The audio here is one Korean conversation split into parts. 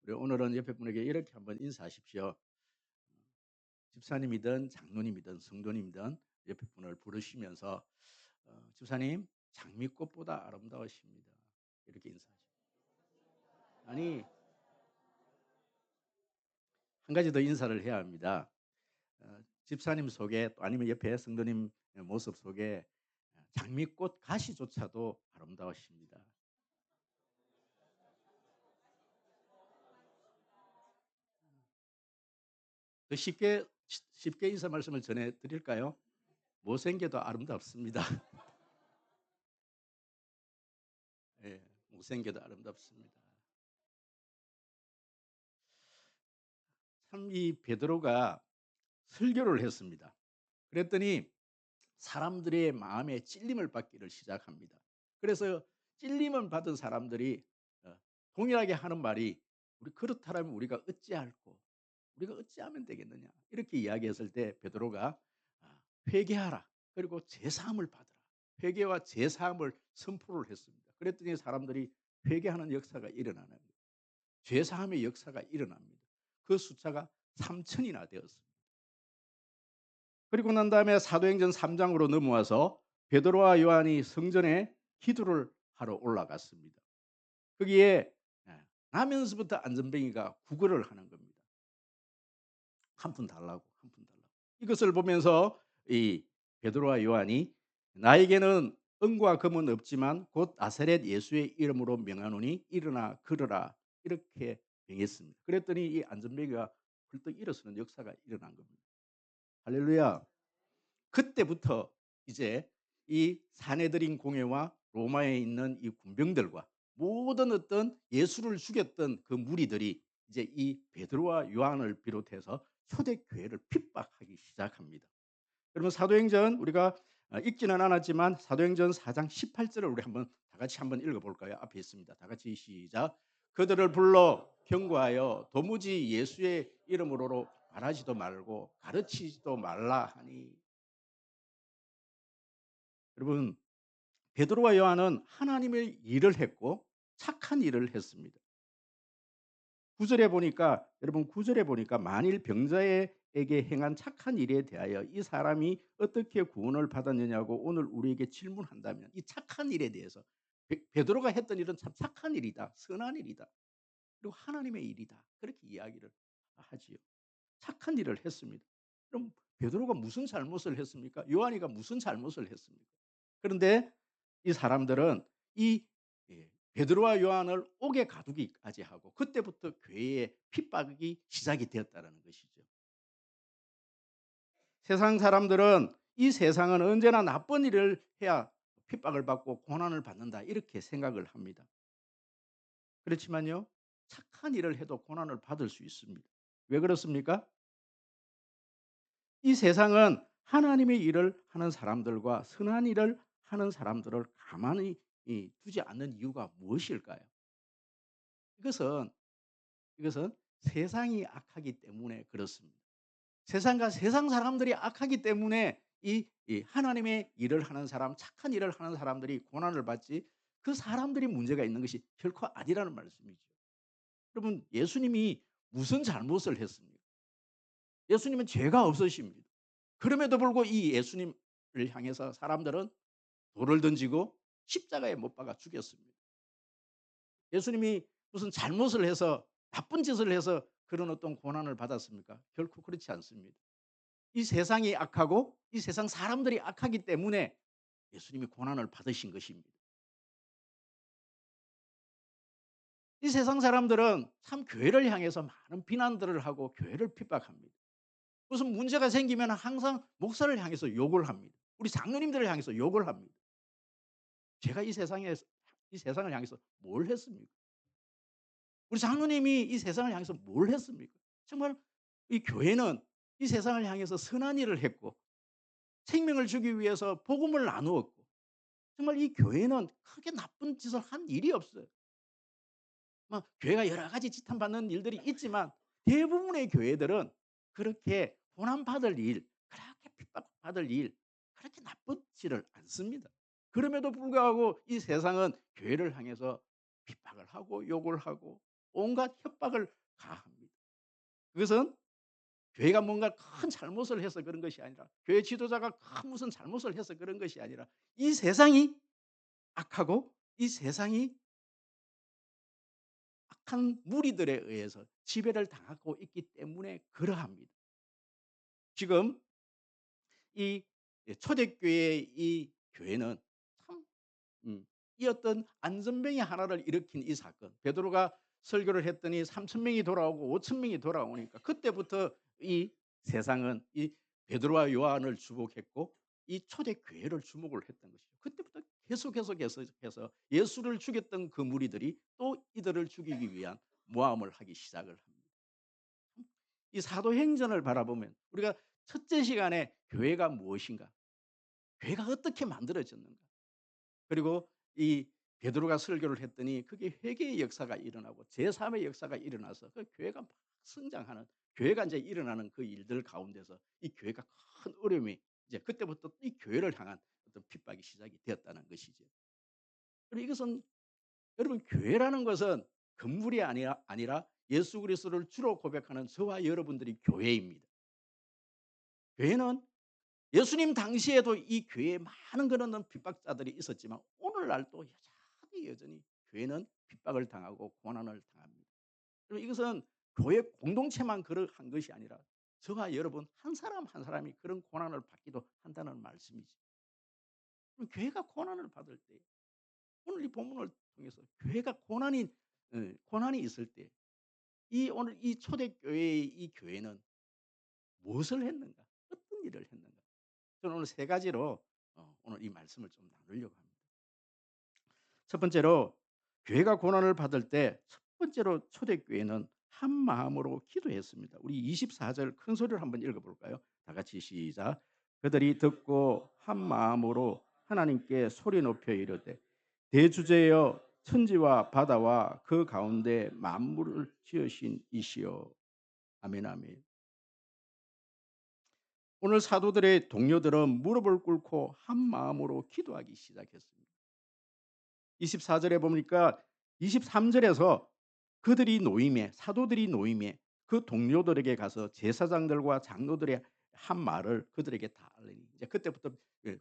우리 오늘은 옆에 분에게 이렇게 한번 인사하십시오. 집사님이든 장로님이든 성도님이든 옆에 분을 부르시면서 집사님 장미꽃보다 아름다우십니다. 이렇게 인사하십시오. 아니 한 가지 더 인사를 해야 합니다. 집사님 속에 또 아니면 옆에 성도님 모습 속에 장미꽃 가시조차도 아름다우십니다. 더 쉽게 인사 말씀을 전해 드릴까요? 못생겨도 아름답습니다. 예, 못생겨도 아름답습니다. 참 이 베드로가 설교를 했습니다. 그랬더니 사람들의 마음에 찔림을 받기를 시작합니다. 그래서 찔림을 받은 사람들이 동일하게 하는 말이 "우리 그렇다면 우리가 어찌할꼬? 우리가 어찌하면 되겠느냐?" 이렇게 이야기했을 때 베드로가 "회개하라. 그리고 제사함을 받으라." 회개와 제사함을 선포를 했습니다. 그랬더니 사람들이 회개하는 역사가 일어나는 거예요. 죄사함의 역사가 일어납니다. 그 숫자가 3천이나 되었습니다. 그리고 난 다음에 사도행전 3 장으로 넘어와서 베드로와 요한이 성전에 기도를 하러 올라갔습니다. 거기에 나면서부터 안전뱅이가 구걸을 하는 겁니다. 한 푼 달라고, 한 푼 달라고. 이것을 보면서 이 베드로와 요한이 "나에게는 은과 금은 없지만 곧 나사렛 예수의 이름으로 명하노니 일어나 걸으라." 이렇게 명했습니다. 그랬더니 이 안전뱅이가 헐떡 일어서는 역사가 일어난 겁니다. 할렐루야. 그때부터 이제 이 사내들인 공회와 로마에 있는 이 군병들과 모든 어떤 예수를 죽였던 그 무리들이 이제 이 베드로와 요한을 비롯해서 초대교회를 핍박하기 시작합니다. 그러면 사도행전 우리가 읽지는 않았지만 사도행전 4장 18 절을 우리 한번 다 같이 한번 읽어 볼까요? 앞에 있습니다. 다 같이 시작. "그들을 불러 경고하여 도무지 예수의 이름으로 말하지도 말고 가르치지도 말라 하니." 여러분, 베드로와 요한은 하나님의 일을 했고 착한 일을 했습니다. 9 절에 보니까 여러분 9 절에 보니까 "만일 병자에게 행한 착한 일에 대하여 이 사람이 어떻게 구원을 받았느냐고 오늘 우리에게 질문한다면." 이 착한 일에 대해서 베드로가 했던 일은 참 착한 일이다. 선한 일이다. 그리고 하나님의 일이다. 그렇게 이야기를 하지요. 착한 일을 했습니다. 그럼 베드로가 무슨 잘못을 했습니까? 요한이가 무슨 잘못을 했습니까? 그런데 이 사람들은 이 베드로와 요한을 옥에 가두기까지 하고 그때부터 교회의 핍박이 시작이 되었다는 것이죠. 세상 사람들은 이 세상은 언제나 나쁜 일을 해야 핍박을 받고 고난을 받는다 이렇게 생각을 합니다. 그렇지만요. 착한 일을 해도 고난을 받을 수 있습니다. 왜 그렇습니까? 이 세상은 하나님의 일을 하는 사람들과 선한 일을 하는 사람들을 가만히 두지 않는 이유가 무엇일까요? 이것은 이것은 세상이 악하기 때문에 그렇습니다. 세상과 세상 사람들이 악하기 때문에 이 하나님의 일을 하는 사람, 착한 일을 하는 사람들이 고난을 받지 그 사람들이 문제가 있는 것이 결코 아니라는 말씀이죠. 여러분 예수님이 무슨 잘못을 했습니까? 예수님은 죄가 없으십니다. 그럼에도 불구하고 이 예수님을 향해서 사람들은 돌을 던지고 십자가에 못 박아 죽였습니다. 예수님이 무슨 잘못을 해서 나쁜 짓을 해서 그런 어떤 고난을 받았습니까? 결코 그렇지 않습니다. 이 세상이 악하고 이 세상 사람들이 악하기 때문에 예수님이 고난을 받으신 것입니다. 이 세상 사람들은 참 교회를 향해서 많은 비난들을 하고 교회를 핍박합니다. 무슨 문제가 생기면 항상 목사를 향해서 욕을 합니다. 우리 장로님들을 향해서 욕을 합니다. 제가 이 세상을 향해서 뭘 했습니까? 우리 장로님이 이 세상을 향해서 뭘 했습니까? 정말 이 교회는 이 세상을 향해서 선한 일을 했고 생명을 주기 위해서 복음을 나누었고 정말 이 교회는 크게 나쁜 짓을 한 일이 없어요. 뭐 교회가 여러 가지 지탄받는 일들이 있지만 대부분의 교회들은 그렇게 고난받을 일, 그렇게 핍박받을 일, 그렇게 나쁘지를 않습니다. 그럼에도 불구하고 이 세상은 교회를 향해서 핍박을 하고 욕을 하고 온갖 협박을 가합니다. 그것은 교회가 뭔가 큰 잘못을 해서 그런 것이 아니라, 교회 지도자가 큰 무슨 잘못을 해서 그런 것이 아니라, 이 세상이 악하고 이 세상이 악한 무리들에 의해서 지배를 당하고 있기 때문에 그러합니다. 지금 이 초대교회의 이 교회는 참 이 어떤 안전병이 하나를 일으킨 이 사건, 베드로가 설교를 했더니 3천 명이 돌아오고 5천 명이 돌아오니까 그때부터 이 세상은 이 베드로와 요한을 주목했고 이 초대교회를 주목을 했던 것이죠. 그때부터 계속해서 예수를 죽였던 그 무리들이 또 이들을 죽이기 위한 모함을 하기 시작을 합니다. 이 사도행전을 바라보면 우리가 첫째 시간에 교회가 무엇인가, 교회가 어떻게 만들어졌는가, 그리고 이 베드로가 설교를 했더니 그게 회개의 역사가 일어나고 제3의 역사가 일어나서 그 교회가 막 성장하는, 교회가 이제 일어나는 그 일들 가운데서 이 교회가 큰 어려움이, 이제 그때부터 이 교회를 향한 어떤 핍박이 시작이 되었다는 것이죠. 그리고 이것은, 여러분, 교회라는 것은 건물이 아니라 예수 그리스도를 주로 고백하는 저와 여러분들이 교회입니다. 교회는 예수님 당시에도 이 교회에 많은 그런 핍박자들이 있었지만 오늘날도 여전히 교회는 핍박을 당하고 고난을 당합니다. 그럼 이것은 교회 공동체만 그러한 것이 아니라 저와 여러분 한 사람 한 사람이 그런 고난을 받기도 한다는 말씀이죠. 그럼 교회가 고난을 받을 때, 오늘 이 본문을 통해서 교회가 고난이 있을 때 이 오늘 이 초대교회의 이 교회는 무엇을 했는가? 어떤 일을 했는가? 저는 오늘 세 가지로 오늘 이 말씀을 좀 나누려고 합니다. 첫 번째로, 교회가 고난을 받을 때 첫 번째로 초대교회는 한 마음으로 기도했습니다. 우리 24절 큰 소리를 한번 읽어볼까요? 다 같이 시작. 그들이 듣고 한 마음으로 하나님께 소리 높여 이르되, 대주제여 천지와 바다와 그 가운데 만물을 지으신 이시여. 아멘, 아멘. 오늘 사도들의 동료들은 무릎을 꿇고 한 마음으로 기도하기 시작했습니다. 24절에 보니까 23절에서 그들이 노임에, 사도들이 노임에 그 동료들에게 가서 제사장들과 장로들의 한 말을 그들에게 다 알리니, 이제 그때부터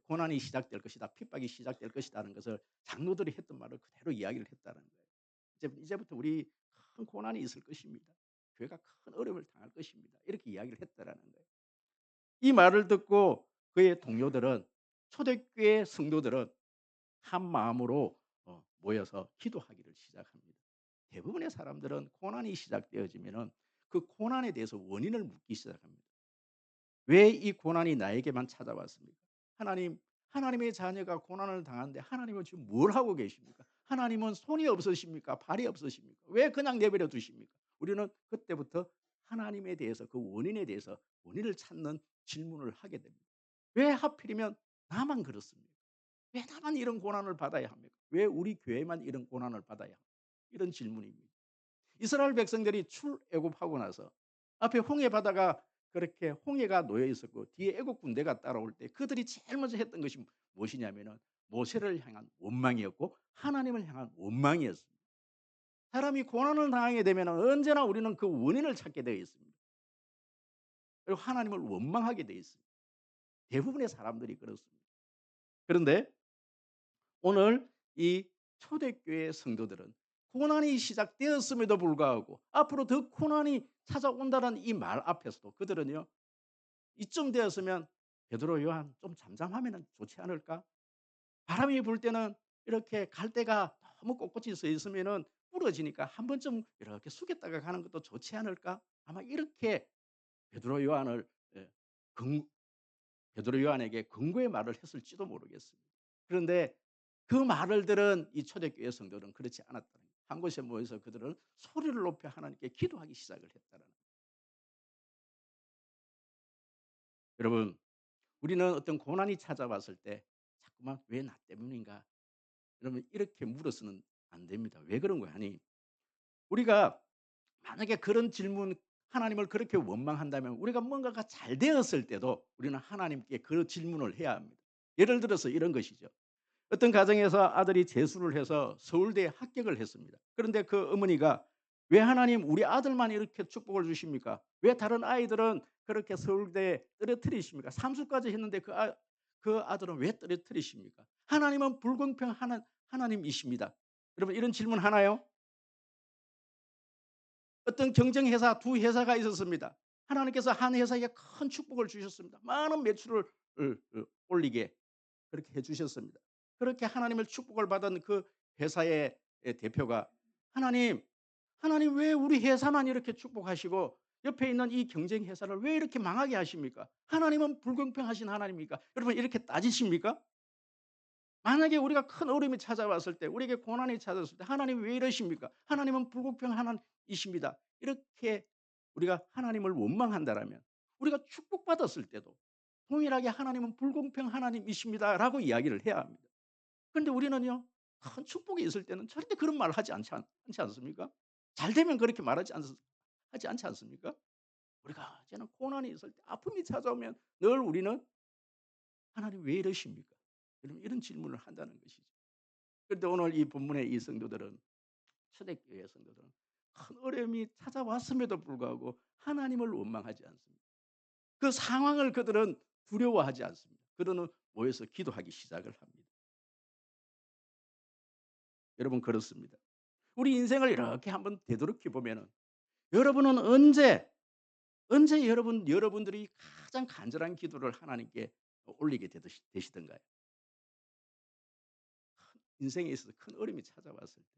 고난이 시작될 것이다, 핍박이 시작될 것이라는 것을 장로들이 했던 말을 그대로 이야기를 했다는 거예요. 이제부터 우리 큰 고난이 있을 것입니다. 교회가 큰 어려움을 당할 것입니다. 이렇게 이야기를 했다라는 거예요. 이 말을 듣고 그의 동료들은, 초대교회 성도들은 한 마음으로 모여서 기도하기를 시작합니다. 대부분의 사람들은 고난이 시작되어지면은 그 고난에 대해서 원인을 묻기 시작합니다. 왜 이 고난이 나에게만 찾아왔습니까? 하나님의 자녀가 고난을 당하는데 하나님은 지금 뭘 하고 계십니까? 하나님은 손이 없으십니까? 발이 없으십니까? 왜 그냥 내버려 두십니까? 우리는 그때부터 하나님에 대해서, 그 원인에 대해서 원인을 찾는 질문을 하게 됩니다. 왜 하필이면 나만 그렇습니까? 왜 나만 이런 고난을 받아야 합니까? 왜 우리 교회만 이런 고난을 받아야 합니까? 이런 질문입니다. 이스라엘 백성들이 출애굽하고 나서 앞에 홍해 바다가, 그렇게 홍해가 놓여 있었고 뒤에 애국 군대가 따라올 때 그들이 제일 먼저 했던 것이 무엇이냐면은 모세를 향한 원망이었고 하나님을 향한 원망이었습니다. 사람이 고난을 당하게 되면 언제나 우리는 그 원인을 찾게 되어 있습니다. 그리고 하나님을 원망하게 되어 있습니다. 대부분의 사람들이 그렇습니다. 그런데 오늘 이 초대교회 성도들은 고난이 시작되었음에도 불구하고 앞으로 더 고난이 찾아온다는 이 말 앞에서도 그들은요, 이쯤 되었으면 베드로 요한 좀 잠잠하면 좋지 않을까? 바람이 불 때는 이렇게 갈대가 너무 꼿꼿이 서 있으면은 부러지니까 한 번쯤 이렇게 숙였다가 가는 것도 좋지 않을까? 아마 이렇게 베드로 요한을 예, 근- 베드로 요한에게 근거의 말을 했을지도 모르겠습니다. 그런데 그 말을 들은 이 초대교회 성도는 그렇지 않았다는 거예요. 한 곳에 모여서 그들은 소리를 높여 하나님께 기도하기 시작을 했다는 거예요. 여러분, 우리는 어떤 고난이 찾아왔을 때 자꾸만 왜 나 때문인가? 여러분, 이렇게 물어서는 안 됩니다. 왜 그런 거야 하니, 우리가 만약에 그런 질문, 하나님을 그렇게 원망한다면 우리가 뭔가가 잘 되었을 때도 우리는 하나님께 그 질문을 해야 합니다. 예를 들어서 이런 것이죠. 어떤 가정에서 아들이 재수를 해서 서울대에 합격을 했습니다. 그런데 그 어머니가 왜 하나님 우리 아들만 이렇게 축복을 주십니까? 왜 다른 아이들은 그렇게 서울대에 떨어뜨리십니까? 삼수까지 했는데 그 아들은 왜 떨어뜨리십니까? 하나님은 불공평한 하나님이십니다. 여러분 이런 질문 하나요? 어떤 경쟁 회사 두 회사가 있었습니다. 하나님께서 한 회사에게 큰 축복을 주셨습니다. 많은 매출을 올리게 그렇게 해 주셨습니다. 그렇게 하나님의 축복을 받은 그 회사의 대표가 "하나님, 하나님 왜 우리 회사만 이렇게 축복하시고 옆에 있는 이 경쟁 회사를 왜 이렇게 망하게 하십니까? 하나님은 불공평하신 하나님입니까?" 여러분 이렇게 따지십니까? 만약에 우리가 큰 어려움이 찾아왔을 때 우리에게 고난이 찾아왔을 때 "하나님 왜 이러십니까? 하나님은 불공평한 이십니다." 이렇게 우리가 하나님을 원망한다라면 우리가 축복받았을 때도 동일하게 "하나님은 불공평 하나님이십니다."라고 이야기를 해야 합니다. 그런데 우리는요. 큰 축복이 있을 때는 절대 그런 말을 하지 않지 않습니까? 잘 되면 그렇게 말하지 않 하지 않지 않습니까? 우리가 이제는 고난이 있을 때 아픔이 찾아오면 늘 우리는 '하나님 왜 이러십니까?' 이런 질문을 한다는 것이죠. 그런데 오늘 이 본문의 이 성도들은 초대교회 성도들은 큰 어려움이 찾아왔음에도 불구하고 하나님을 원망하지 않습니다. 그 상황을 그들은 두려워하지 않습니다. 그들은 모여서 기도하기 시작을 합니다. 여러분 그렇습니다. 우리 인생을 이렇게 한번 되돌이켜 보면은 여러분은 언제 여러분들이 가장 간절한 기도를 하나님께 올리게 되시던가요? 인생에 있어서 큰 어려움이 찾아왔을 때.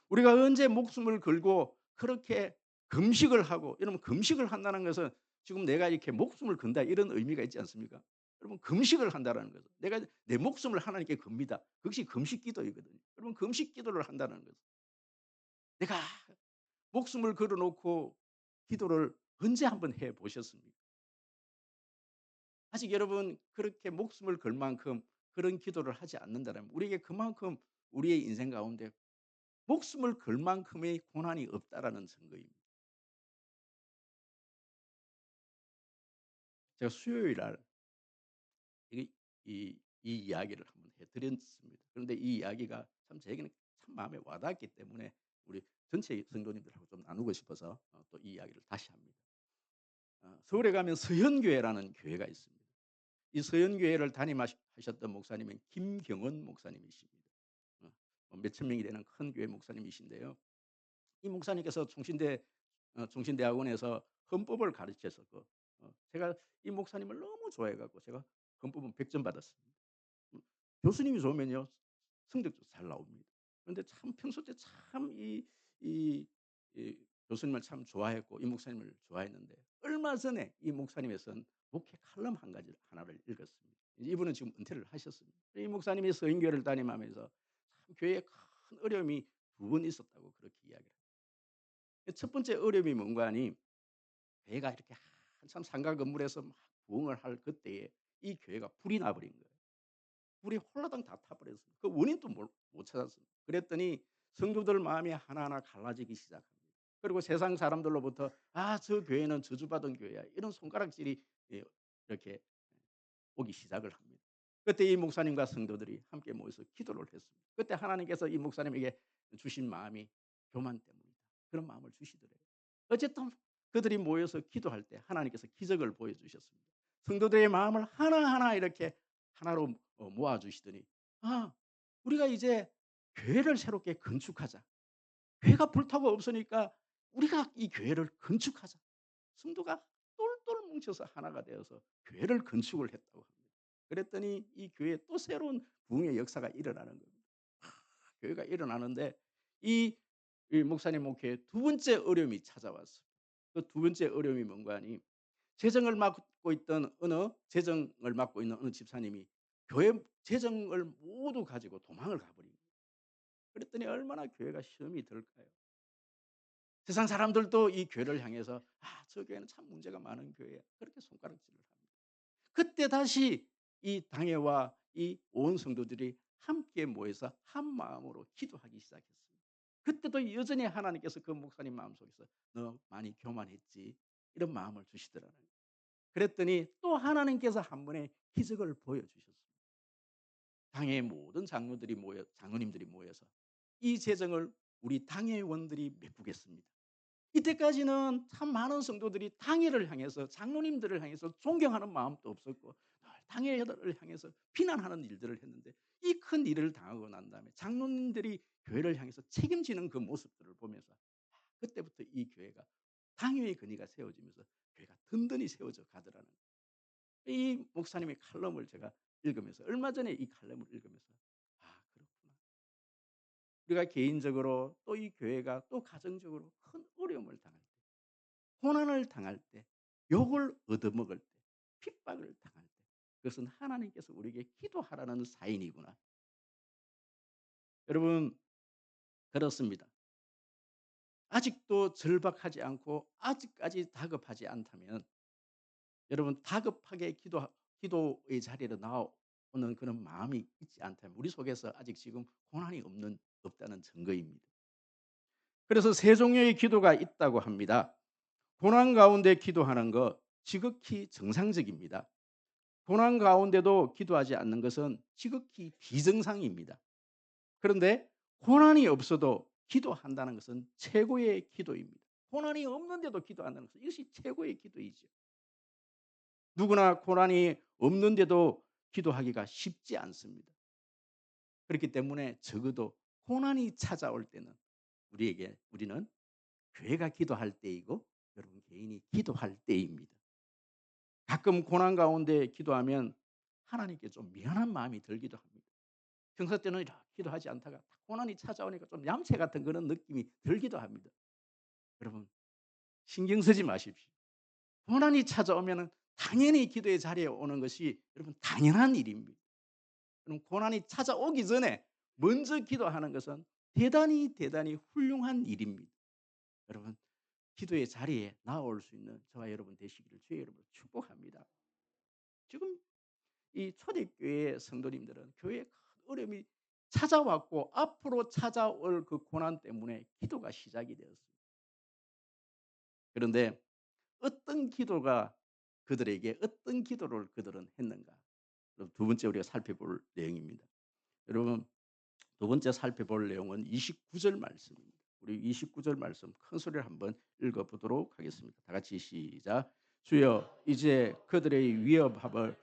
우리가 언제 목숨을 걸고 그렇게 금식을 하고 여러분 금식을 한다는 것은 지금 내가 이렇게 목숨을 건다 이런 의미가 있지 않습니까? 여러분 금식을 한다는 것은 내가 내 목숨을 하나님께 겁니다. 그것이 금식 기도이거든요. 여러분 금식 기도를 한다는 것은 내가 목숨을 걸어 놓고 기도를 언제 한번 해 보셨습니까? 아직 여러분 그렇게 목숨을 걸 만큼 그런 기도를 하지 않는다면 우리에게 그만큼 우리의 인생 가운데 목숨을 걸 만큼의 고난이 없다라는 증거입니다. 제가 수요일 날 이 이 이야기를 한번 해 드렸습니다. 그런데 이 이야기가 참 제게는 참 마음에 와 닿았기 때문에 우리 전체 성도님들하고 좀 나누고 싶어서 또 이 이야기를 다시 합니다. 서울에 가면 서현교회라는 교회가 있습니다. 이 서현교회를 담임하셨던 목사님은 김경원 목사님이십니다. 몇천 명이 되는 큰 교회 목사님이신데요. 이 목사님께서 종신대학원에서 헌법을 가르치셨고 제가 이 목사님을 너무 좋아해 갖고 제가 헌법은 100점 받았습니다. 음 교수님이 좋으면요 성적도 잘 나옵니다. 그런데 참 평소 때 참 이 이 교수님을 참 좋아했고 이 목사님을 좋아했는데 얼마 전에 이 목사님의 쓴 목회 칼럼 한 가지 하나를 읽었습니다. 이분은 지금 은퇴를 하셨습니다. 이 목사님이 서인교회를 담임하면서 참 교회에 큰 어려움이 두 번 있었다고 그렇게 이야기를 합니다. 첫 번째 어려움이 뭔가 하니 교회가 이렇게 한참 상가 건물에서 막 부흥을 할 그때에 이 교회가 불이 나 버린 거예요. 불이 홀라당 다 타버렸습니다. 그 원인도 못 찾았습니다. 그랬더니 성도들 마음이 하나하나 갈라지기 시작합니다. 그리고 세상 사람들로부터 "아 저 교회는 저주받은 교회야." 이런 손가락질이 예 이렇게 오기 시작을 합니다. 그때 이 목사님과 성도들이 함께 모여서 기도를 했습니다. 그때 하나님께서 이 목사님에게 주신 마음이 교만 때문이다. 그런 마음을 주시더래요. 어쨌든 그들이 모여서 기도할 때 하나님께서 기적을 보여주셨습니다. 성도들의 마음을 하나하나 이렇게 하나로 모아주시더니 "아 우리가 이제 교회를 새롭게 건축하자. 교회가 불타고 없으니까 우리가 이 교회를 건축하자." 성도가 똘똘 뭉쳐서 하나가 되어서 교회를 건축을 했다고 합니다. 그랬더니 이 교회에 또 새로운 부흥의 역사가 일어나는 겁니다. 교회가 일어나는데 이 목사님 목회에 두 번째 어려움이 찾아왔어요. 그 두 번째 어려움이 뭔가 하니 재정을 맡고 있는 어느 집사님이 교회 재정을 모두 가지고 도망을 가버린 거예요. 그랬더니 얼마나 교회가 시험이 들까요? 세상 사람들도 이 교회를 향해서 '아 저 교회는 참 문제가 많은 교회야.' 그렇게 손가락질을 합니다. 그때 다시 이 당회와 이 온 성도들이 함께 모여서 한 마음으로 기도하기 시작했습니다. 그때도 여전히 하나님께서 그 목사님 마음속에서 "너 많이 교만했지." 이런 마음을 주시더라는 거예요. 그랬더니 또 하나님께서 한 번의 기적을 보여주셨습니다. 당의 모든 장로님들이 모여서 이 재정을 우리 당회원들이 메꾸겠습니다. 이때까지는 참 많은 성도들이 당회를 향해서 장로님들을 향해서 존경하는 마음도 없었고 늘 당회를 향해서 비난하는 일들을 했는데 이 큰 일을 당하고 난 다음에 장로님들이 교회를 향해서 책임지는 그 모습들을 보면서 그때부터 이 교회가 당회의 근위가 세워지면서 교회가 든든히 세워져 가더라는 이 목사님의 칼럼을 제가 읽으면서 얼마 전에 이 칼럼을 읽으면서 그렇구나. 우리가 개인적으로 또 이 교회가 또 가정적으로 큰 어려움을 당할 때 고난을 당할 때 욕을 얻어먹을 때 핍박을 당할 때 그것은 하나님께서 우리에게 기도하라는 사인이구나. 여러분 그렇습니다. 아직도 절박하지 않고 아직까지 다급하지 않다면 여러분 다급하게 기도의 자리로 나오는 그런 마음이 있지 않다면 우리 속에서 아직 지금 고난이 없다는 증거입니다. 그래서 세 종류의 기도가 있다고 합니다. 고난 가운데 기도하는 것 지극히 정상적입니다. 고난 가운데도 기도하지 않는 것은 지극히 비정상입니다. 그런데 고난이 없어도 기도한다는 것은 최고의 기도입니다. 고난이 없는데도 기도한다는 것은 이것이 최고의 기도이죠. 누구나 고난이 없는데도 기도하기가 쉽지 않습니다. 그렇기 때문에 적어도 고난이 찾아올 때는 우리는 교회가 기도할 때이고 여러분 개인이 기도할 때입니다. 가끔 고난 가운데 기도하면 하나님께 좀 미안한 마음이 들기도 합니다. 평소 때는 이렇게 기도하지 않다가 고난이 찾아오니까 좀 얌체 같은 그런 느낌이 들기도 합니다. 여러분 신경 쓰지 마십시오. 고난이 찾아오면 당연히 기도의 자리에 오는 것이 여러분 당연한 일입니다. 그럼 고난이 찾아오기 전에 먼저 기도하는 것은 대단히 대단히 훌륭한 일입니다. 여러분 기도의 자리에 나올 수 있는 저와 여러분 되시기를 주의 이름으로 축복합니다. 지금 이 초대교회 성도님들은 교회에 큰 어려움이 찾아왔고 앞으로 찾아올 그 고난 때문에 기도가 시작이 되었습니다. 그런데 어떤 기도를 그들은 했는가? 두 번째 우리가 살펴볼 내용입니다. 여러분 두 번째 살펴볼 내용은 29절 말씀입니다. 우리 29절 말씀 큰 소리를 한번 읽어보도록 하겠습니다. 다 같이 시작. 주여 이제 그들의 위협함을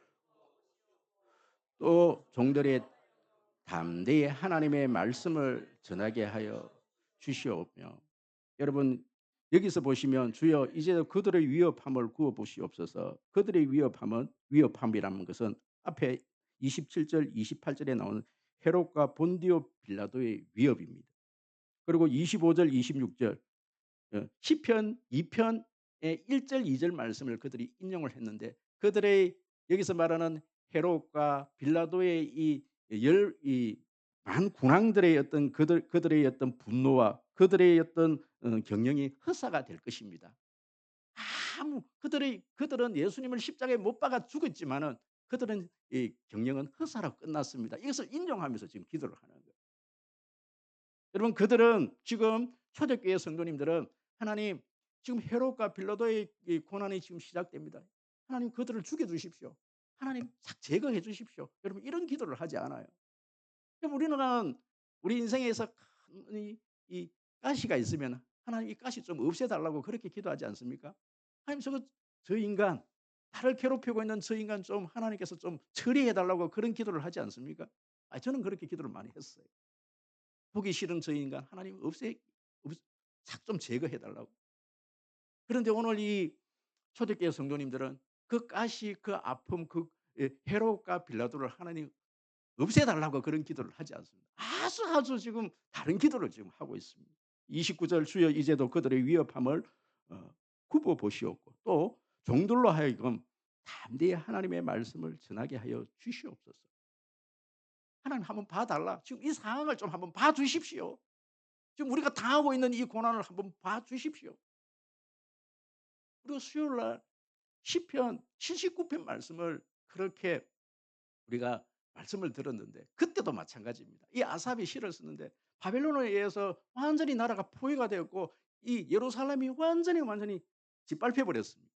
또 종들의 담대히 하나님의 말씀을 전하게 하여 주시오며 여러분 여기서 보시면 주여 이제 그들의 위협함을 구워 보시옵소서. 그들의 위협함이라는 것은 앞에 27절 28절에 나오는 헤롯과 본디오 빌라도의 위협입니다. 그리고 25절 26절 시편 2편의 1절 2절 말씀을 그들이 인용을 했는데 그들의 여기서 말하는 헤롯과 빌라도의 이 만군왕들의 어떤 그들의 어떤 분노와 그들의 어떤 경영이 허사가 될 것입니다. 그들은 예수님을 십자가에 못 박아 죽었지만은 그들은 이 경영은 허사로 끝났습니다. 이것을 인정하면서 지금 기도를 하는 거예요. 여러분 그들은 지금 초대교회 성도님들은 하나님 지금 헤롯과 빌라도의 이 고난이 지금 시작됩니다. 하나님 그들을 죽여 주십시오. 하나님 싹 제거해 주십시오. 여러분 이런 기도를 하지 않아요. 그럼 우리는 우리 인생에서 큰 이 가시가 있으면 하나님 이 가시 좀 없애달라고 그렇게 기도하지 않습니까? 하나님 저 인간 나를 괴롭히고 있는 저 인간 좀 하나님께서 좀 처리해달라고 그런 기도를 하지 않습니까? 저는 그렇게 기도를 많이 했어요. 보기 싫은 저 인간 하나님 싹 좀 제거해달라고. 그런데 오늘 이 초대교회 성도님들은 그 가시 그 아픔 헤롯과 빌라도를 하나님 없애달라고 그런 기도를 하지 않습니다. 아주 지금 다른 기도를 지금 하고 있습니다. 29절 주여 이제도 그들의 위협함을 굽어 보시옵고 또 종들로 하여금 담대히 하나님의 말씀을 전하게 하여 주시옵소서. 하나님 한번 봐달라. 지금 이 상황을 좀 한번 봐주십시오. 지금 우리가 당하고 있는 이 고난을 한번 봐주십시오. 그리고 수요일 날 시편 79편 말씀을 그렇게 우리가 말씀을 들었는데 그때도 마찬가지입니다. 이 아삽이 시를 썼는데 바벨론에 의해서 완전히 나라가 포위가 되었고 이 예루살렘이 완전히 짓밟혀 버렸습니다.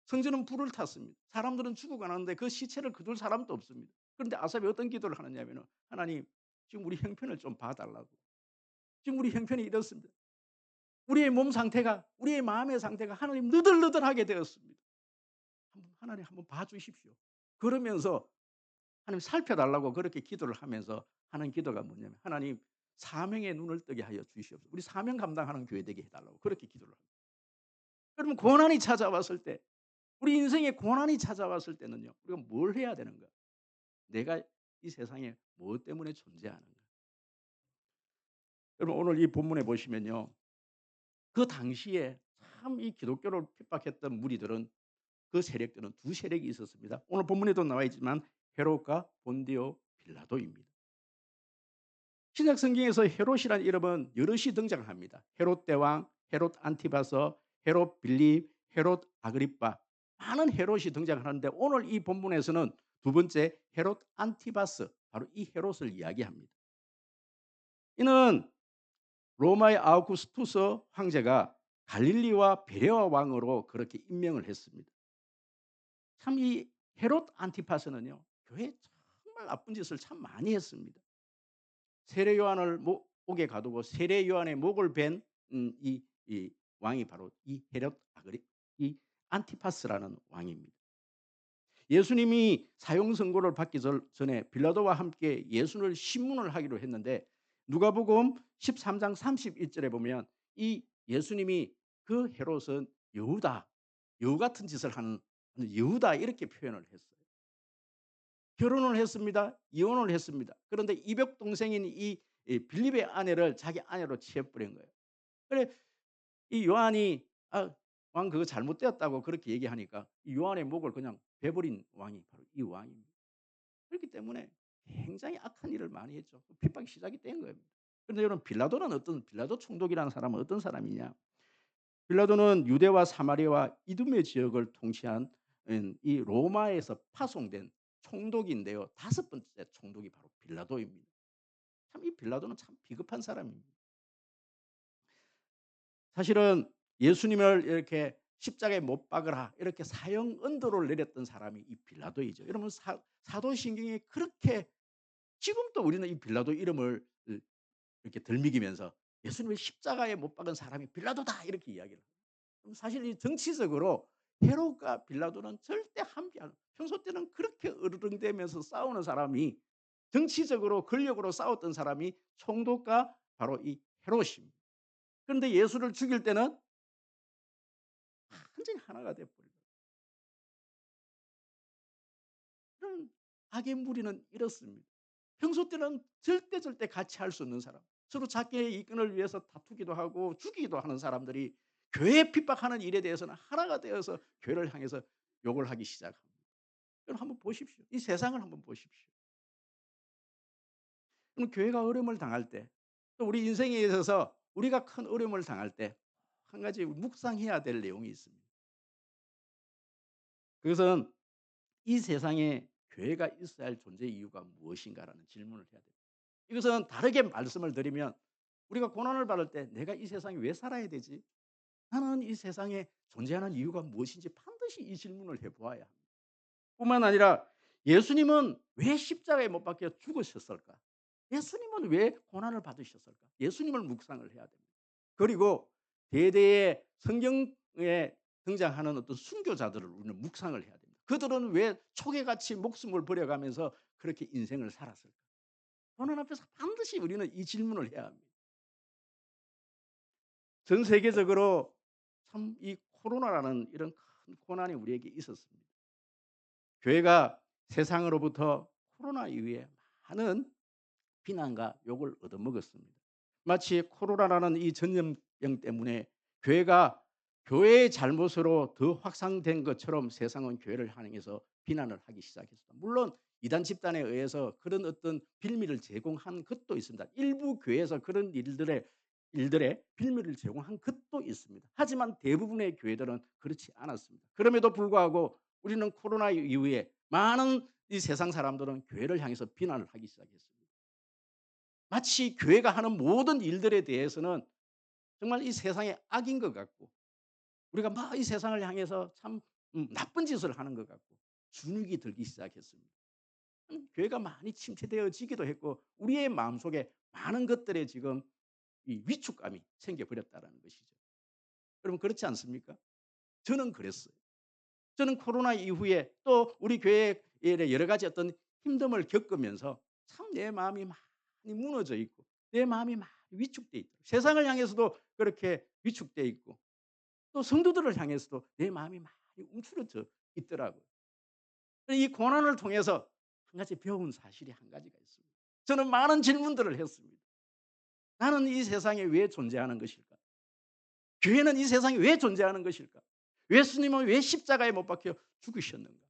성전은 불을 탔습니다. 사람들은 죽어가는데 그 시체를 거둘 사람도 없습니다. 그런데 아삽이 어떤 기도를 하느냐면 하나님 지금 우리 형편을 좀 봐달라고. 지금 우리 형편이 이렇습니다. 우리의 몸 상태가, 우리의 마음의 상태가 하나님 느들느들하게 되었습니다. 하나님 한번 봐 주십시오. 그러면서 하나님 살펴달라고 그렇게 기도를 하면서 하는 기도가 뭐냐면, 하나님 사명의 눈을 뜨게 하여 주시옵소서. 우리 사명 감당하는 교회 되게 해달라고 그렇게 기도를 합니다. 그러면 고난이 찾아왔을 때, 우리 인생에 고난이 찾아왔을 때는요, 우리가 뭘 해야 되는가? 내가 이 세상에 무엇 때문에 존재하는가? 여러분 오늘 이 본문에 보시면요, 그 당시에 참 이 기독교를 핍박했던 무리들은, 그 세력들은 두 세력이 있었습니다. 오늘 본문에도 나와 있지만 헤롯과 본디오 빌라도입니다. 신약 성경에서 헤롯이라는 이름은 여럿이 등장합니다. 헤롯 대왕, 헤롯 안티바서, 헤롯 빌립, 헤롯 아그리빠, 많은 헤롯이 등장하는데 오늘 이 본문에서는 두 번째 헤롯 안티바스, 바로 이 헤롯을 이야기합니다. 이는 로마의 아우구스투스 황제가 갈릴리와 베레아 왕으로 그렇게 임명을 했습니다. 참 이 헤롯 안티파스는요, 교회에 정말 나쁜 짓을 참 많이 했습니다. 세례 요한을 옥에 가두고 세례 요한의 목을 벤 이 왕이 바로 이 헤롯 아그리, 이 안티파스라는 왕입니다. 예수님이 사형 선고를 받기 전에 빌라도와 함께 예수를 신문을 하기로 했는데, 누가복음 13장 31절에 보면 이 예수님이 그 헤롯은 여우다, 여우 같은 짓을 하는 여우다, 이렇게 표현을 했어요. 결혼을 했습니다. 이혼을 했습니다. 그런데 이벽 동생인 이 빌립의 아내를 자기 아내로 취해버린 거예요. 그래 이 요한이 왕 그거 잘못되었다고 그렇게 얘기하니까 이 요한의 목을 그냥 베버린 왕이 바로 이 왕입니다. 그렇기 때문에 굉장히 악한 일을 많이 했죠. 핍박이 시작이 된 거예요. 그런데 여러분, 빌라도 총독이라는 사람은 어떤 사람이냐? 빌라도는 유대와 사마리아와 이두메 지역을 통치한 이 로마에서 파송된 총독인데요. 다섯 번째 총독이 바로 빌라도입니다. 참 이 빌라도는 참 비겁한 사람입니다. 사실은 예수님을 이렇게 십자가에 못 박으라 이렇게 사형 언도를 내렸던 사람이 이 빌라도이죠. 여러분 사도신경에 그렇게, 지금도 우리는 이 빌라도 이름을 이렇게 들먹이면서 예수님을 십자가에 못 박은 사람이 빌라도다 이렇게 이야기를 합니다. 사실 이 정치적으로 헤롯과 빌라도는 절대 함께하는, 평소 때는 그렇게 으르렁대면서 싸우는 사람이, 정치적으로 권력으로 싸웠던 사람이 총독과 바로 이 헤롯입니다. 그런데 예수를 죽일 때는 완전히 하나가 돼버린 거예요. 이런 악의 무리는 이렇습니다. 평소 때는 절대 같이 할 수 없는 사람, 서로 자기의 이권을 위해서 다투기도 하고 죽이기도 하는 사람들이 교회 핍박하는 일에 대해서는 하나가 되어서 교회를 향해서 욕을 하기 시작합니다. 여러분 한번 보십시오. 이 세상을 한번 보십시오. 그럼 교회가 어려움을 당할 때, 또 우리 인생에 있어서 우리가 큰 어려움을 당할 때 한 가지 묵상해야 될 내용이 있습니다. 그것은 이 세상에 교회가 있어야 할 존재 이유가 무엇인가라는 질문을 해야 됩니다. 이것은 다르게 말씀을 드리면, 우리가 고난을 받을 때 내가 이 세상에 왜 살아야 되지? 나는 이 세상에 존재하는 이유가 무엇인지 반드시 이 질문을 해보아야 합니다. 뿐만 아니라 예수님은 왜 십자가에 못 박혀 죽으셨을까? 예수님은 왜 고난을 받으셨을까? 예수님을 묵상을 해야 됩니다. 그리고 대대의 성경에 등장하는 어떤 순교자들을 우리는 묵상을 해야 됩니다. 그들은 왜 초계같이 목숨을 버려가면서 그렇게 인생을 살았을까? 고난 앞에서 반드시 우리는 이 질문을 해야 합니다. 전 세계적으로 참 이 코로나라는 이런 큰 고난이 우리에게 있었습니다. 교회가 세상으로부터 코로나 이후에 많은 비난과 욕을 얻어먹었습니다. 마치 코로나라는 이 전염병 때문에 교회가 교회의 잘못으로 더 확산된 것처럼 세상은 교회를 향해서 비난을 하기 시작했습니다. 물론 이단 집단에 의해서 그런 어떤 빌미를 제공한 것도 있습니다. 일부 교회에서 그런 일들의 빌미를 제공한 것도 있습니다. 하지만 대부분의 교회들은 그렇지 않았습니다. 그럼에도 불구하고 우리는 코로나 이후에 많은 이 세상 사람들은 교회를 향해서 비난을 하기 시작했습니다. 마치 교회가 하는 모든 일들에 대해서는 정말 이 세상의 악인 것 같고, 우리가 막 이 세상을 향해서 참 나쁜 짓을 하는 것 같고 주눅이 들기 시작했습니다. 교회가 많이 침체되어지기도 했고, 우리의 마음속에 많은 것들에 지금 이 위축감이 생겨버렸다라는 것이죠. 여러분 그렇지 않습니까? 저는 그랬어요. 저는 코로나 이후에 또 우리 교회에 여러 가지 어떤 힘듦을 겪으면서 참 내 마음이 많이 무너져 있고 내 마음이 많이 위축돼 있고 세상을 향해서도 그렇게 위축돼 있고 또 성도들을 향해서도 내 마음이 많이 움츠러져 있더라고요. 이 고난을 통해서 한 가지 배운 사실이 한 가지가 있습니다. 저는 많은 질문들을 했습니다. 나는 이 세상에 왜 존재하는 것일까? 교회는 이 세상에 왜 존재하는 것일까? 예수님은 왜 십자가에 못 박혀 죽으셨는가?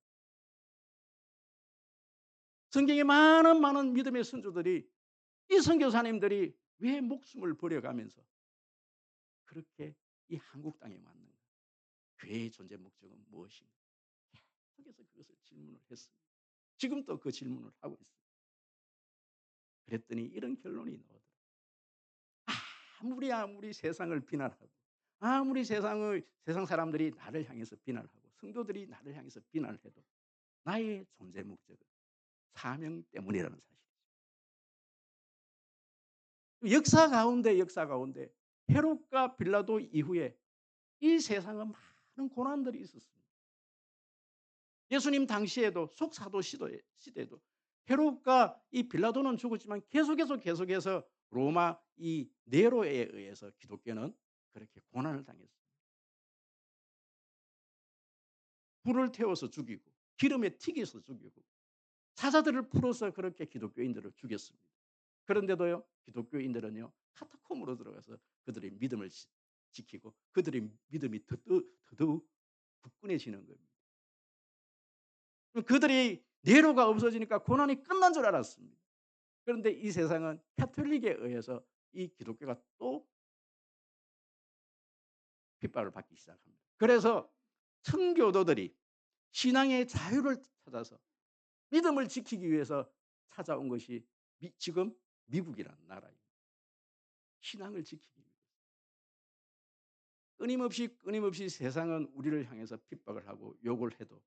성경에 많은 믿음의 선조들이 이 선교사님들이 왜 목숨을 버려가면서 그렇게 이 한국 땅에 왔는가? 교회의 존재 목적은 무엇인가? 계속해서 그것을 질문을 했습니다. 지금도 그 질문을 하고 있습니다. 그랬더니 이런 결론이 나오더라고요. 아무리 세상을 비난하고 아무리 세상 사람들이 나를 향해서 비난하고 성도들이 나를 향해서 비난을 해도 나의 존재 목적은 사명 때문이라는 사실이죠. 역사 가운데 헤롯과 빌라도 이후에 이 세상은 많은 고난들이 있었습니다. 예수님 당시에도 속사도 시대에도 헤롯과 이 빌라도는 죽었지만 계속해서 로마 이 네로에 의해서 기독교는 그렇게 고난을 당했습니다. 불을 태워서 죽이고 기름에 튀겨서 죽이고 사자들을 풀어서 그렇게 기독교인들을 죽였습니다. 그런데도요 기독교인들은요 카타콤으로 들어가서 그들의 믿음을 지키고 그들의 믿음이 더더욱 굳건해지는 겁니다. 그들이 네로가 없어지니까 고난이 끝난 줄 알았습니다. 그런데 이 세상은 카톨릭에 의해서 이 기독교가 또 핍박을 받기 시작합니다. 그래서 청교도들이 신앙의 자유를 찾아서 믿음을 지키기 위해서 찾아온 것이 지금 미국이라는 나라입니다. 신앙을 지키기 위해 끊임없이 세상은 우리를 향해서 핍박을 하고 욕을 해도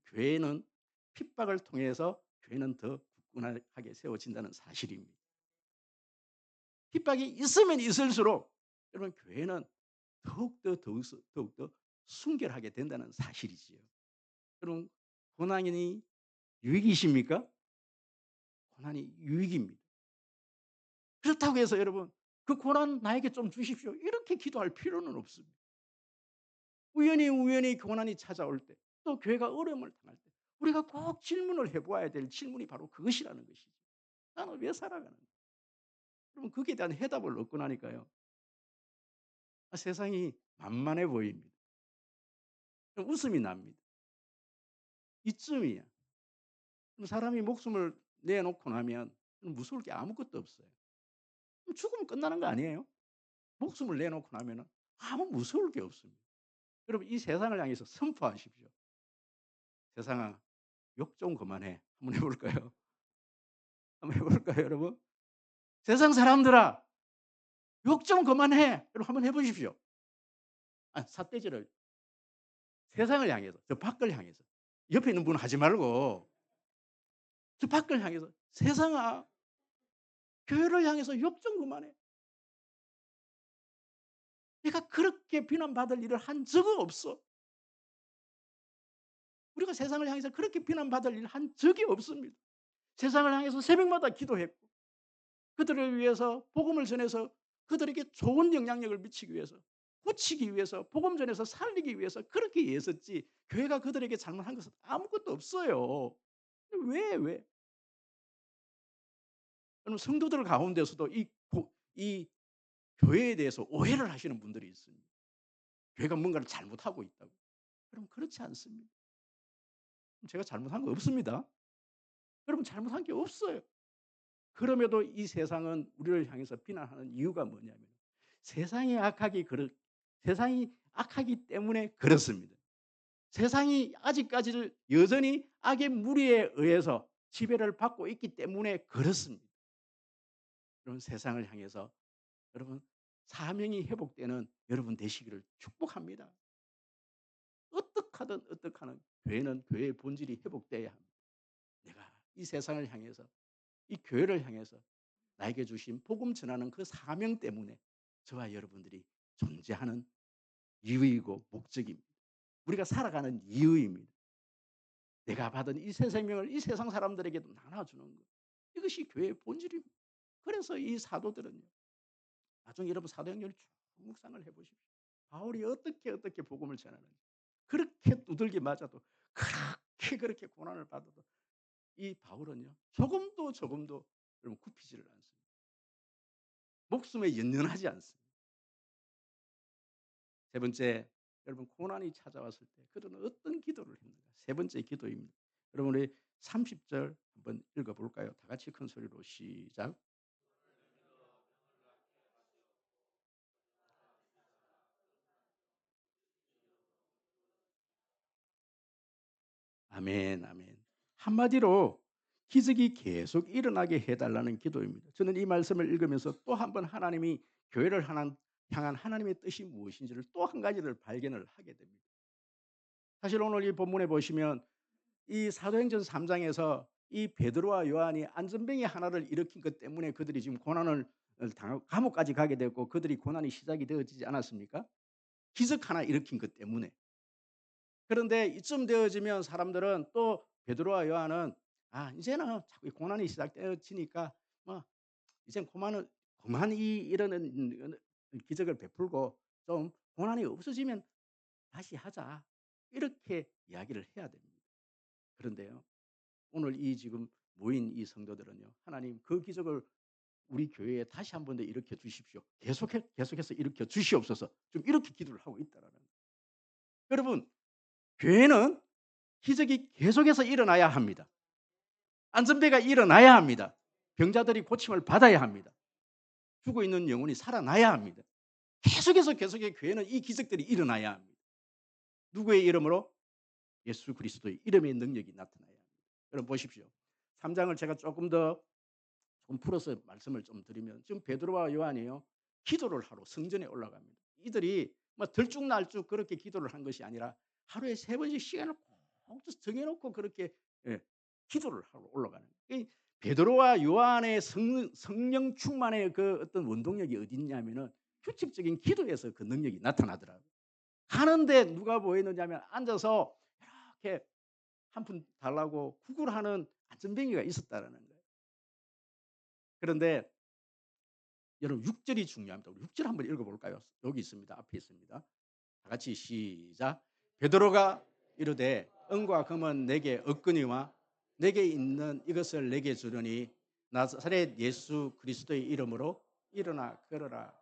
교회는 핍박을 통해서 교회는 더 굳건하게 세워진다는 사실입니다. 핍박이 있으면 있을수록 여러분 교회는 더욱더 순결하게 된다는 사실이지요. 여러분 고난이 유익이십니까? 고난이 유익입니다. 그렇다고 해서 여러분 그 고난 나에게 좀 주십시오. 이렇게 기도할 필요는 없습니다. 우연히 고난이 찾아올 때 또 교회가 어려움을 당할 때 우리가 꼭 질문을 해보아야 될 질문이 바로 그것이라는 것이죠. 나는 왜 살아가는가? 그러면 거기에 대한 해답을 얻고 나니까요. 세상이 만만해 보입니다. 웃음이 납니다. 이쯤이야. 사람이 목숨을 내놓고 나면 무서울 게 아무것도 없어요. 죽으면 끝나는 거 아니에요? 목숨을 내놓고 나면 아무 무서울 게 없습니다. 여러분 이 세상을 향해서 선포하십시오. 세상아 욕 좀 그만해. 한번 해볼까요? 한번 해볼까요 여러분? 세상 사람들아 욕 좀 그만해. 여러분 한번 해보십시오. 삿대질을 세상을 향해서 저 밖을 향해서 옆에 있는 분은 하지 말고 저 밖을 향해서 세상아 교회를 향해서 욕 좀 그만해. 내가 그렇게 비난받을 일을 한 적은 없어. 우리가 세상을 향해서 그렇게 비난받을 일을 한 적이 없습니다. 세상을 향해서 새벽마다 기도했고 그들을 위해서 복음을 전해서 그들에게 좋은 영향력을 미치기 위해서 고치기 위해서 복음 전해서 살리기 위해서 그렇게 애썼지 교회가 그들에게 잘못한 것은 아무것도 없어요. 왜? 여러분 성도들 가운데서도 이 교회에 대해서 오해를 하시는 분들이 있습니다. 교회가 뭔가를 잘못하고 있다고. 여러분 그렇지 않습니다. 제가 잘못한 거 없습니다. 여러분 잘못한 게 없어요. 그럼에도 이 세상은 우리를 향해서 비난하는 이유가 뭐냐면 세상이 악하기 때문에 그렇습니다. 세상이 아직까지 여전히 악의 무리에 의해서 지배를 받고 있기 때문에 그렇습니다. 여러분 세상을 향해서 여러분 사명이 회복되는 여러분 되시기를 축복합니다. 어떡하든 교회는 교회의 본질이 회복돼야 합니다. 내가 이 세상을 향해서 이 교회를 향해서 나에게 주신 복음 전하는 그 사명 때문에 저와 여러분들이 존재하는 이유이고 목적입니다. 우리가 살아가는 이유입니다. 내가 받은 이 새 생명을 이 세상 사람들에게도 나눠주는 것. 이것이 교회의 본질입니다. 그래서 이 사도들은요. 나중에 여러분 사도행전을 쭉 묵상을 해보십시오. 바울이 어떻게 복음을 전하는지. 그렇게 두들겨 맞아도 그렇게 고난을 받아도 이 바울은요. 조금도 여러분 굽히지를 않습니다. 목숨에 연연하지 않습니다. 세 번째, 여러분 고난이 찾아왔을 때 그들은 어떤 기도를 했는가? 세 번째 기도입니다. 여러분 우리 30절 한번 읽어볼까요? 다 같이 큰 소리로 시작. 아멘, 아멘. 한마디로 기적이 계속 일어나게 해달라는 기도입니다. 저는 이 말씀을 읽으면서 또 한 번 하나님이 교회를 향한 하나님의 뜻이 무엇인지를 또 한 가지를 발견을 하게 됩니다. 사실 오늘 이 본문에 보시면 이 사도행전 3장에서 이 베드로와 요한이 안전병이 하나를 일으킨 것 때문에 그들이 지금 고난을 당하고 감옥까지 가게 됐고 그들이 고난이 시작이 되어지지 않았습니까? 기적 하나 일으킨 것 때문에. 그런데 이쯤 되어지면 사람들은 또 베드로와 요한은 이제는 자꾸 고난이 시작되어지니까 뭐 이젠 그만 이 이런 기적을 베풀고 좀 고난이 없어지면 다시 하자. 이렇게 이야기를 해야 됩니다. 그런데요. 오늘 이 지금 모인 이 성도들은요. 하나님 그 기적을 우리 교회에 다시 한 번 더 일으켜 주십시오. 계속해서 일으켜 주시옵소서. 좀 이렇게 기도를 하고 있다라는 거예요. 여러분, 교회는 기적이 계속해서 일어나야 합니다. 안전배가 일어나야 합니다. 병자들이 고침을 받아야 합니다. 죽어 있는 영혼이 살아나야 합니다. 계속해서 교회는 이 기적들이 일어나야 합니다. 누구의 이름으로? 예수 그리스도의 이름의 능력이 나타나야 합니다. 여러분 보십시오. 3장을 제가 조금 풀어서 말씀을 좀 드리면 지금 베드로와 요한이요. 기도를 하러 성전에 올라갑니다. 이들이 뭐 들쭉날쭉 그렇게 기도를 한 것이 아니라 하루에 3번씩 시간을 꼭 정해놓고 그렇게 기도를 하러 올라가는 거예요. 베드로와 요한의 성령 충만의 그 어떤 원동력이 어디 있냐면은 규칙적인 기도에서 그 능력이 나타나더라고요. 가는데 누가 보이느냐면 앉아서 이렇게 한 푼 달라고 구걸하는 안전뱅이가 있었다라는 거예요. 그런데 여러분 6절이 중요합니다. 우리 6절 한번 읽어볼까요? 여기 있습니다. 앞에 있습니다. 다 같이 시작. 베드로가 이르되 은과 금은 내게 없거니와 내게 있는 이것을 내게 주려니 나사렛 예수 그리스도의 이름으로 일어나 걸어라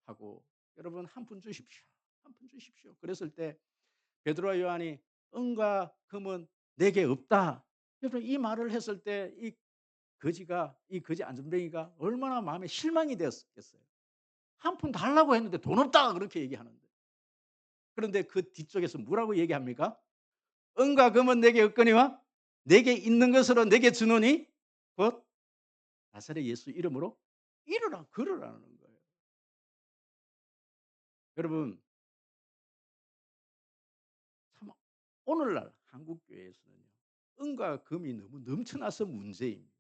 하고 여러분 한 푼 주십시오. 한 푼 주십시오. 그랬을 때 베드로와 요한이 은과 금은 내게 없다. 여러분 이 말을 했을 때 이 거지 안전뱅이가 얼마나 마음에 실망이 되었겠어요. 한 푼 달라고 했는데 돈 없다 그렇게 얘기하는데. 그런데 그 뒤쪽에서 뭐라고 얘기합니까? 은과 금은 내게 없거니와 내게 있는 것으로 내게 주노니 곧 나사렛 예수 이름으로 일어나 걸으라는 거예요. 여러분 참 오늘날 한국 교회에서는요. 은과 금이 너무 넘쳐나서 문제입니다.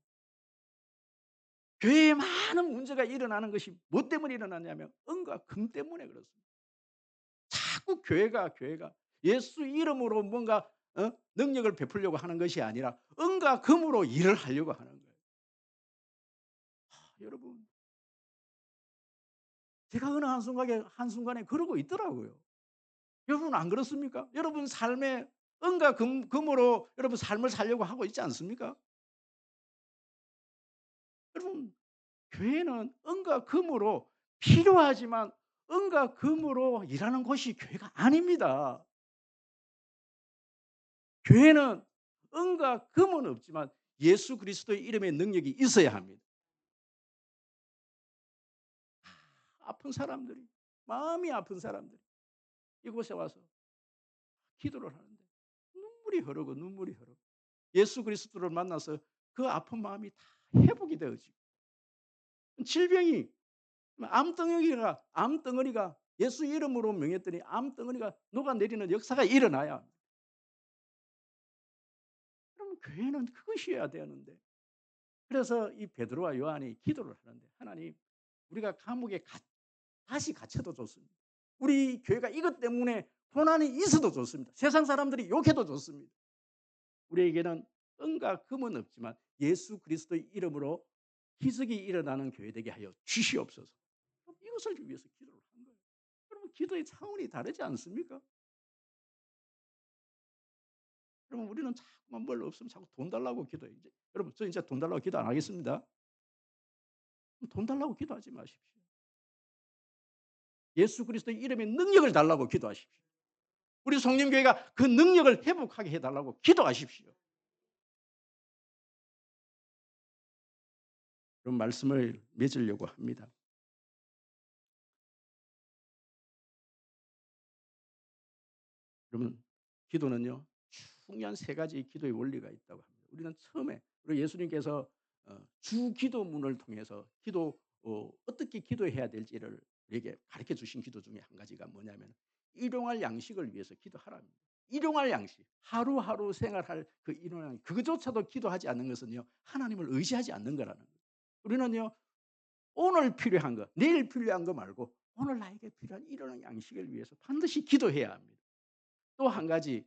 교회에 많은 문제가 일어나는 것이 뭐 때문에 일어나냐면 은과 금 때문에 그렇습니다. 자꾸 교회가 예수 이름으로 뭔가 능력을 베풀려고 하는 것이 아니라 은과 금으로 일을 하려고 하는 거예요. 여러분 제가 어느 한순간에 그러고 있더라고요. 여러분 안 그렇습니까? 여러분 삶에 은과 금으로 여러분 삶을 살려고 하고 있지 않습니까? 여러분 교회는 은과 금으로 필요하지만 은과 금으로 일하는 곳이 교회가 아닙니다. 교회는 은과 금은 없지만 예수 그리스도의 이름의 능력이 있어야 합니다. 아픈 사람들이 마음이 아픈 사람들이 이곳에 와서 기도를 하는데 눈물이 흐르고 예수 그리스도를 만나서 그 아픈 마음이 다 회복이 되어지고 질병이 암덩어리가 예수 이름으로 명했더니 암덩어리가 녹아내리는 역사가 일어나야 그럼 교회는 그것이어야 되는데 그래서 이 베드로와 요한이 기도를 하는데 하나님 우리가 감옥에 다시 갇혀도 좋습니다. 우리 교회가 이것 때문에 고난이 있어도 좋습니다. 세상 사람들이 욕해도 좋습니다. 우리에게는 은과 금은 없지만 예수 그리스도의 이름으로 기적이 일어나는 교회 되게 하여 주시옵소서. 이것을 위해서 기도를 한 거예요. 여러분 기도의 차원이 다르지 않습니까? 그러면 우리는 자꾸만 뭘 없으면 자꾸 돈 달라고 기도해. 이제 여러분 저 이제 돈 달라고 기도 안 하겠습니다. 돈 달라고 기도하지 마십시오. 예수 그리스도의 이름의 능력을 달라고 기도하십시오. 우리 송림교회가 그 능력을 회복하게 해달라고 기도하십시오. 그런 말씀을 맺으려고 합니다. 그러면 기도는요 중요한 세 가지 기도의 원리가 있다고 합니다. 우리는 처음에 우리 예수님께서 주 기도문을 통해서 어떻게 기도해야 될지를 우리에게 가르쳐 주신 기도 중에 한 가지가 뭐냐면 일용할 양식을 위해서 기도하랍니다. 일용할 양식, 하루하루 생활할 그 일용할 양식, 그것조차도 기도하지 않는 것은요 하나님을 의지하지 않는 거라는 거예요. 우리는요 오늘 필요한 거, 내일 필요한 거 말고 오늘 나에게 필요한 일용할 양식을 위해서 반드시 기도해야 합니다. 또 한 가지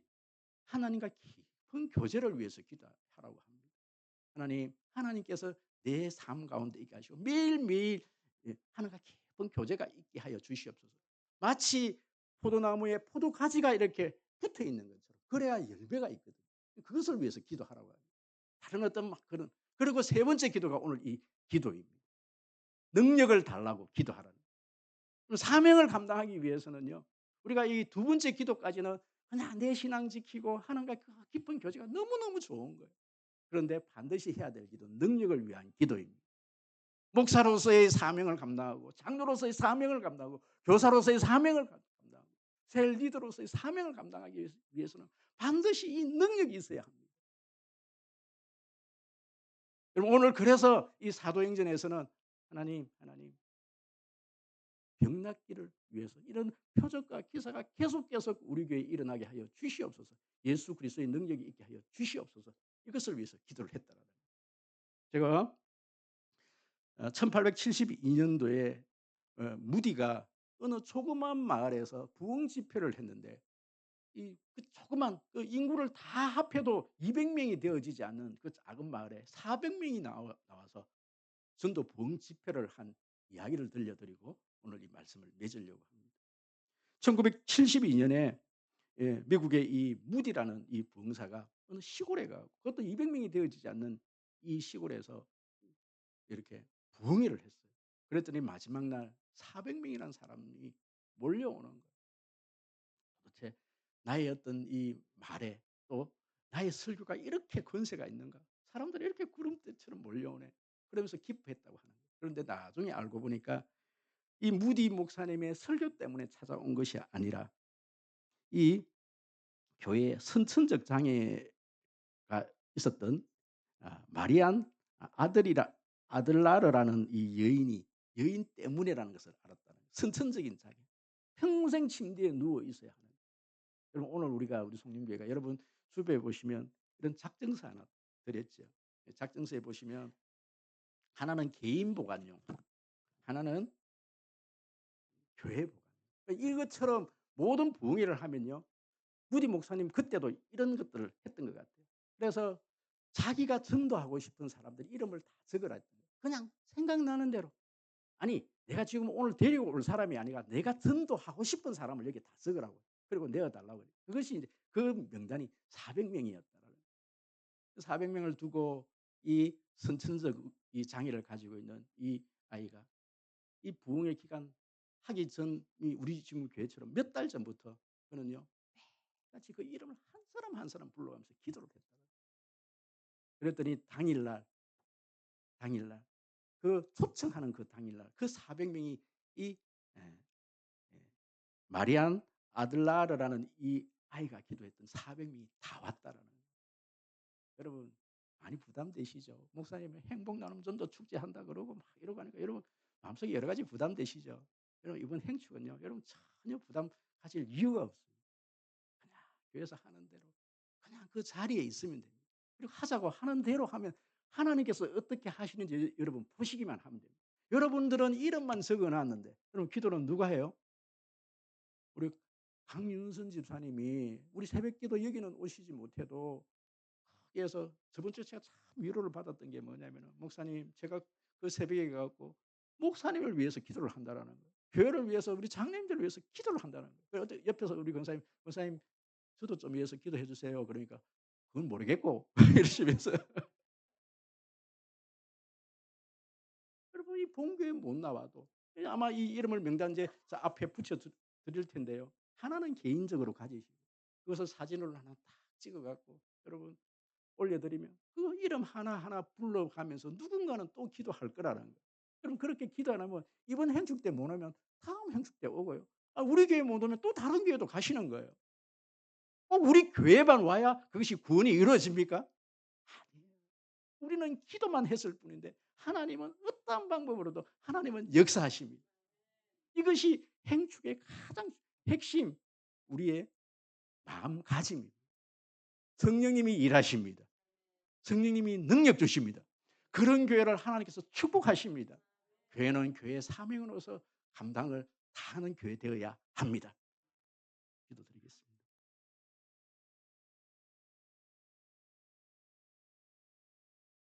하나님과 깊은 교제를 위해서 기도하라고 합니다. 하나님께서 내 삶 가운데 있게 하시고 매일매일 하나님과 깊은 교제가 있게 하여 주시옵소서. 마치 포도나무에 포도가지가 이렇게 붙어 있는 것처럼 그래야 열매가 있거든요. 그것을 위해서 기도하라고 합니다. 다른 어떤 막 그런 그리고 세 번째 기도가 오늘 이 기도입니다. 능력을 달라고 기도하라는. 사명을 감당하기 위해서는요. 우리가 이 두 번째 기도까지는 그냥 내 신앙 지키고 하나님과 그 깊은 교제가 너무너무 좋은 거예요. 그런데 반드시 해야 될 기도는 능력을 위한 기도입니다. 목사로서의 사명을 감당하고 장로로서의 사명을 감당하고 교사로서의 사명을 감당하고 셀 리더로서의 사명을 감당하기 위해서는 반드시 이 능력이 있어야 합니다. 여러분 오늘 그래서 이 사도행전에서는 하나님 병 낫기를 위해서 이런 표적과 기사가 계속 우리 교회에 일어나게 하여 주시옵소서. 예수 그리스도의 능력이 있게 하여 주시옵소서. 이것을 위해서 기도를 했다라는 거예요. 제가 1872년도에 무디가 어느 조그만 마을에서 부흥 집회를 했는데 그 조그만 그 인구를 다 합해도 200명이 되어지지 않는 그 작은 마을에 400명이 나와서 전도 부흥 집회를 한 이야기를 들려드리고 오늘 이 말씀을 맺으려고 합니다. 1972년에 미국의 이 무디라는 이 부흥사가 어느 시골에 가고 그것도 200명이 되어지지 않는 이 시골에서 이렇게 부흥회를 했어요. 그랬더니 마지막 날 400명이라는 사람이 몰려오는 거예요. 도대체 나의 어떤 이 말에 또 나의 설교가 이렇게 권세가 있는가? 사람들이 이렇게 구름대처럼 몰려오네. 그러면서 기뻐했다고 하는 거예요. 그런데 나중에 알고 보니까 이 무디 목사님의 설교 때문에 찾아온 것이 아니라 이 교회에 선천적 장애가 있었던 마리안 아들라르라는 이 여인 때문에라는 것을 알았다는 거예요. 선천적인 장애. 평생 침대에 누워 있어야 하는. 여러분 오늘 우리 송림교회가 여러분 주변에 보시면 이런 작정서 하나 드렸죠. 작정서에 보시면 하나는 개인 보관용, 하나는 교회 보관. 그러니까 이것처럼 모든 부흥회를 하면요. 무디 목사님 그때도 이런 것들을 했던 것 같아요. 그래서 자기가 전도하고 싶은 사람들 이름을 다 적으라 했던 거예요. 그냥 생각나는 대로. 아니 내가 지금 오늘 데리고 올 사람이 아니라 내가 전도하고 싶은 사람을 여기 다 적으라고. 그리고 내어달라고. 그것이 이제 그 명단이 400명이었다라는 400명을 두고 이 선천적 이 장애를 가지고 있는 이 아이가 이 부흥의 기간 하기 전 우리 지금 교회처럼 몇 달 전부터 그는요 같이 그 이름을 한 사람 한 사람 불러가면서 기도를 했다. 그랬더니 당일날 그 초청하는 그 당일날 그 400명이 이 예, 예, 마리안 아들라르라는 이 아이가 기도했던 400명이 다 왔다라는 거예요. 여러분 많이 부담되시죠? 목사님이 행복 나눔 전도 축제 한다 그러고 막 이러고 하니까 여러분 마음속에 여러 가지 부담되시죠? 여러분 이번 행축은요. 여러분 전혀 부담 가질 이유가 없어요. 그냥 교회에서 하는 대로 그냥 그 자리에 있으면 됩니다. 그리고 하자고 하는 대로 하면 하나님께서 어떻게 하시는지 여러분 보시기만 하면 됩니다. 여러분들은 이름만 적어 놨는데 그럼 기도는 누가 해요? 우리 강윤선 집사님이 우리 새벽기도 여기는 오시지 못해도 그래서 저번 주에 제가 참 위로를 받았던 게 뭐냐면은 목사님 제가 그 새벽에 가 갖고 목사님을 위해서 기도를 한다라는 거예요. 교회를 위해서 우리 장로님들을 위해서 기도를 한다는 거예요. 그래서 어떻게 옆에서 우리 권사님, "권사님 저도 좀 위해서 기도해 주세요." 그러니까 "그건 모르겠고." 이러시면서 여러분 이 본교에 못 나와도 아마 이 이름을 명단지에 앞에 붙여 드릴 텐데요. 하나는 개인적으로 가지시고 그것을 사진으로 하나 딱 찍어 갖고 여러분 올려드리면 그 이름 하나하나 불러가면서 누군가는 또 기도할 거라는 거예요. 그럼 그렇게 기도 안 하면 이번 행축 때 못 오면 다음 행축 때 오고요. 우리 교회 못 오면 또 다른 교회도 가시는 거예요. 꼭 우리 교회만 와야 그것이 구원이 이루어집니까? 아니에요. 우리는 기도만 했을 뿐인데 하나님은 어떠한 방법으로도 하나님은 역사하십니다. 이것이 행축의 가장 핵심 우리의 마음가짐입니다. 성령님이 일하십니다. 성령님이 능력 주십니다. 그런 교회를 하나님께서 축복하십니다. 교회는 교회의 사명으로서 감당을 다하는 교회 되어야 합니다.